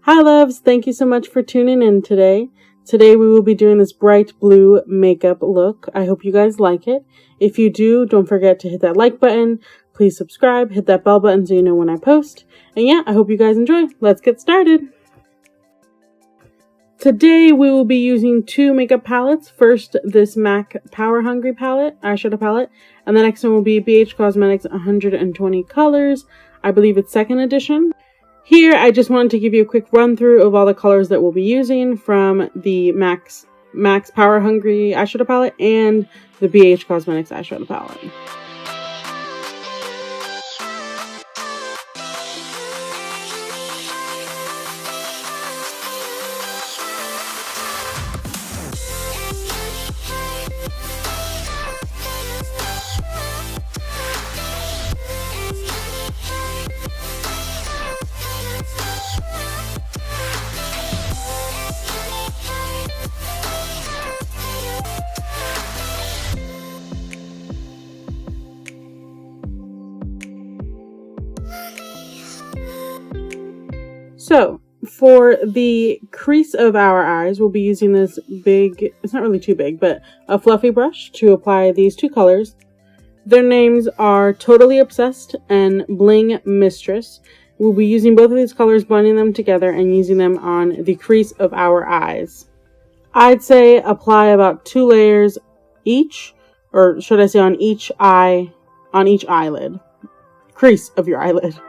Hi loves, thank you so much for tuning in today. Today we will be doing this bright blue makeup look. I hope you guys like it. If you do, don't forget to hit that like button. Please subscribe, hit that bell button so you know when I post. And yeah, I hope you guys enjoy. Let's get started. Today we will be using two makeup palettes. First, this MAC Power Hungry palette, eyeshadow palette. And the next one will be BH Cosmetics 120 Colors. I believe it's second edition. Here, I just wanted to give you a quick run through of all the colors that we'll be using from the MAC's Power Hungry eyeshadow palette and the BH Cosmetics eyeshadow palette. So, for the crease of our eyes, we'll be using this big, it's not really too big, but a fluffy brush to apply these two colors. Their names are Totally Obsessed and Bling Mistress. We'll be using both of these colors, blending them together and using them on the crease of our eyes. I'd say apply about 2 layers each, or should I say on each eye, on each eyelid, crease of your eyelid.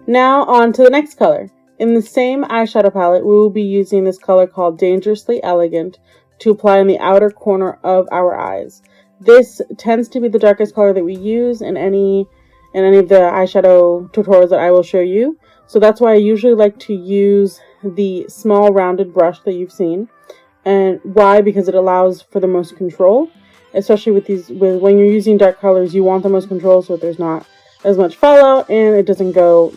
Now on to the next color. In the same eyeshadow palette, we will be using this color called Dangerously Elegant to apply in the outer corner of our eyes. This tends to be the darkest color that we use in any of the eyeshadow tutorials that I will show you. So that's why I usually like to use the small rounded brush that you've seen. And why? Because it allows for the most control, especially when you're using dark colors, you want the most control so that there's not as much fallout and it doesn't go,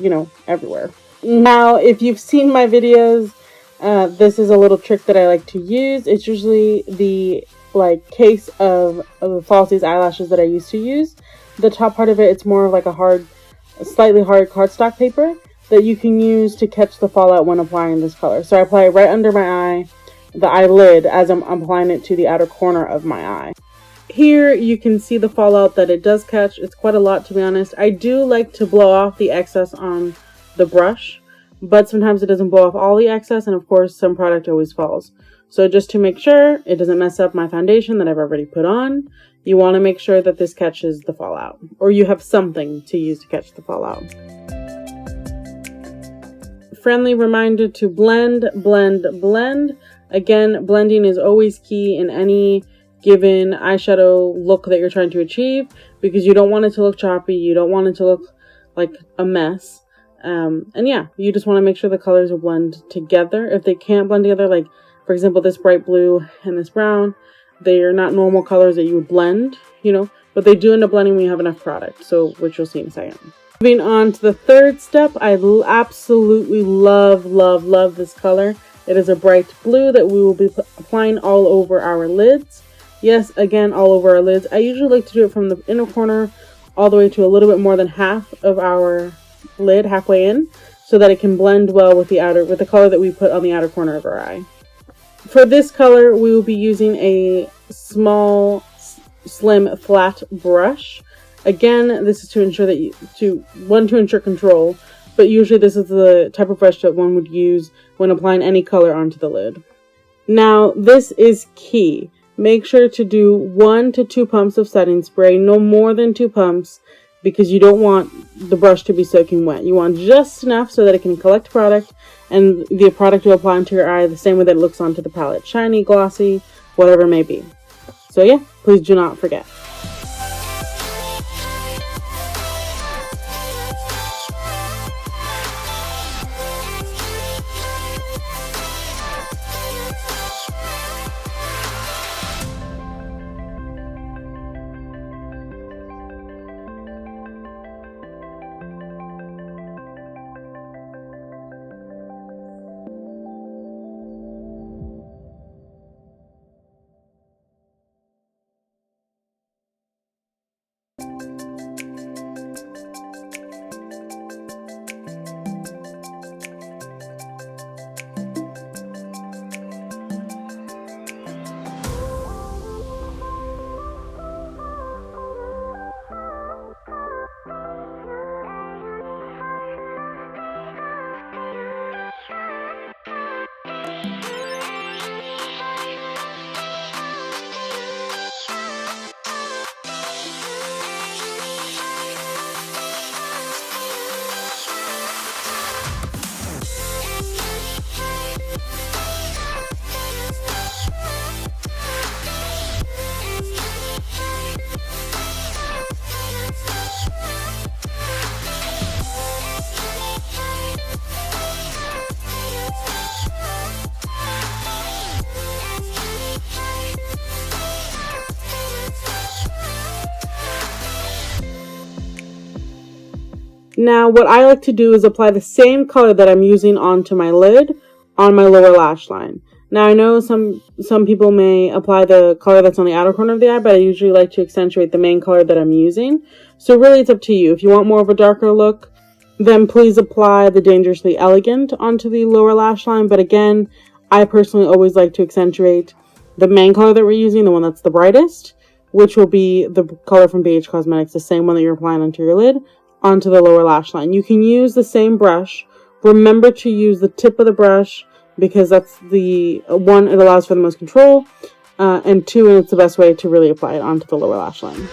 everywhere. Now, if you've seen my videos, this is a little trick that I like to use. It's usually the case of the falsies eyelashes that I used to use. The top part of it, it's more of like a slightly hard cardstock paper that you can use to catch the fallout when applying this color. So I apply it right under my eye, the eyelid, as I'm applying it to the outer corner of my eye. Here you can see the fallout that it does catch. It's quite a lot, to be honest. I do like to blow off the excess on the brush, but sometimes it doesn't blow off all the excess, and of course some product always falls. So just to make sure it doesn't mess up my foundation that I've already put on, you want to make sure that this catches the fallout, or you have something to use to catch the fallout. Friendly reminder to blend, blend, blend. Again, blending is always key in any given eyeshadow look that you're trying to achieve, because you don't want it to look choppy, you don't want it to look like a mess. And yeah, you just want to make sure the colors will blend together. If they can't blend together, like for example this bright blue and this brown, They are not normal colors that you would blend, you know, but they do end up blending when you have enough product, so which you'll see in a second. Moving on to the third step, I absolutely love this color. It is a bright blue that we will be applying all over our lids. Yes, again, all over our lids. I usually like to do it from the inner corner all the way to a little bit more than half of our lid, halfway in, so that it can blend well with the color that we put on the outer corner of our eye. For this color, we will be using a small, slim, flat brush. Again, this is to ensure that to ensure control, but usually this is the type of brush that one would use when applying any color onto the lid. Now, this is key. Make sure to do 1 to 2 pumps of setting spray, no more than 2 pumps, because you don't want the brush to be soaking wet. You want just enough so that it can collect product, and the product will apply onto your eye the same way that it looks onto the palette. Shiny, glossy, whatever it may be. So yeah, please do not forget. Now, what I like to do is apply the same color that I'm using onto my lid on my lower lash line. Now, I know some people may apply the color that's on the outer corner of the eye, but I usually like to accentuate the main color that I'm using. So really, it's up to you. If you want more of a darker look, then please apply the Dangerously Elegant onto the lower lash line. But again, I personally always like to accentuate the main color that we're using, the one that's the brightest, which will be the color from BH Cosmetics, the same one that you're applying onto your lid, onto the lower lash line. You can use the same brush. Remember to use the tip of the brush because that's the one, it allows for the most control, and 2, and it's the best way to really apply it onto the lower lash line.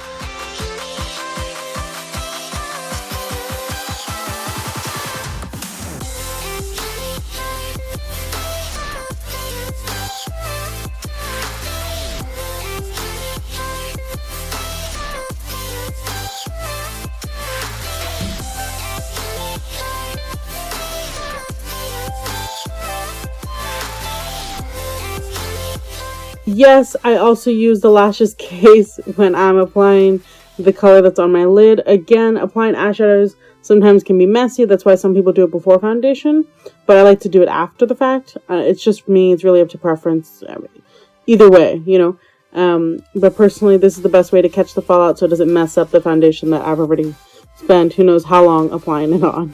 Yes, I also use the lashes case when I'm applying the color that's on my lid. Again, applying eyeshadows sometimes can be messy. That's why some people do it before foundation, but I like to do it after the fact. It's just me. It's really up to preference. Either way, you know. But personally, this is the best way to catch the fallout so it doesn't mess up the foundation that I've already spent who knows how long applying it on.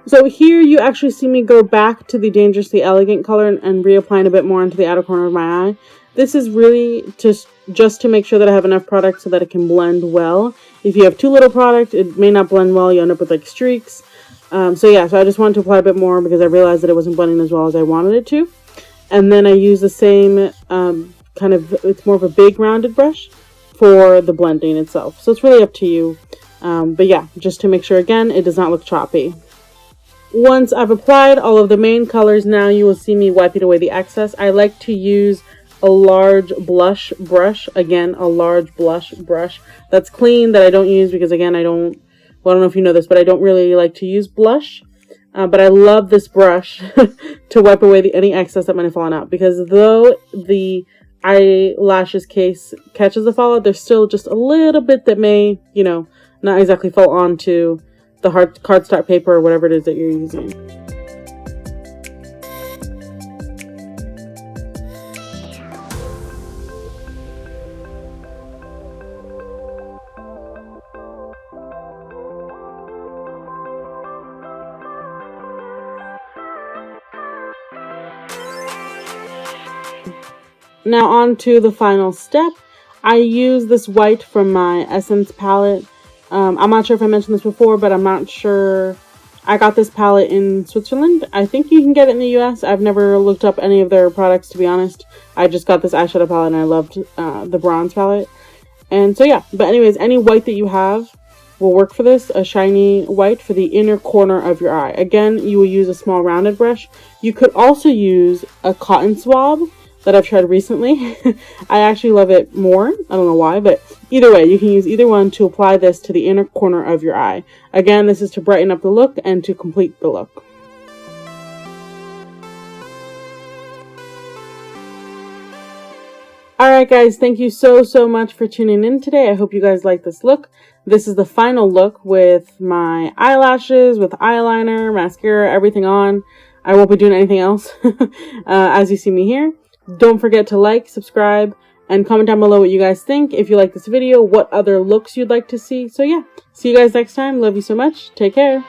So here you actually see me go back to the Dangerously Elegant color and reapplying a bit more into the outer corner of my eye. This is really just to make sure that I have enough product so that it can blend well. If you have too little product, it may not blend well. You end up with like streaks. So yeah, so I just wanted to apply a bit more because I realized that it wasn't blending as well as I wanted it to. And then I use the same it's more of a big rounded brush for the blending itself. So it's really up to you. But yeah, just to make sure, again, it does not look choppy. Once I've applied all of the main colors, now you will see me wiping away the excess. I like to use a large blush brush. Again, a large blush brush that's clean, that I don't use because, again, I don't know if you know this, but I don't really like to use blush. But I love this brush to wipe away any excess that might have fallen out, because though the eyelashes case catches the fallout, there's still just a little bit that may, not exactly fall onto the cardstock paper or whatever it is that you're using. Now on to the final step. I use this white from my Essence palette. I'm not sure if I mentioned this before, but I'm not sure. I got this palette in Switzerland. I think you can get it in the US. I've never looked up any of their products, to be honest. I just got this eyeshadow palette and I loved the bronze palette. And so yeah, but anyways, any white that you have will work for this. A shiny white for the inner corner of your eye. Again, you will use a small rounded brush. You could also use a cotton swab that I've tried recently. I actually love it more. I don't know why, but either way, you can use either one to apply this to the inner corner of your eye. Again, this is to brighten up the look and to complete the look. Alright guys, thank you so much for tuning in today. I hope you guys like this look. This is the final look with my eyelashes, with eyeliner, mascara, everything on. I won't be doing anything else as you see me here. Don't forget to like, subscribe, and comment down below what you guys think. If you like this video, what other looks you'd like to see. So yeah, see you guys next time. Love you so much. Take care.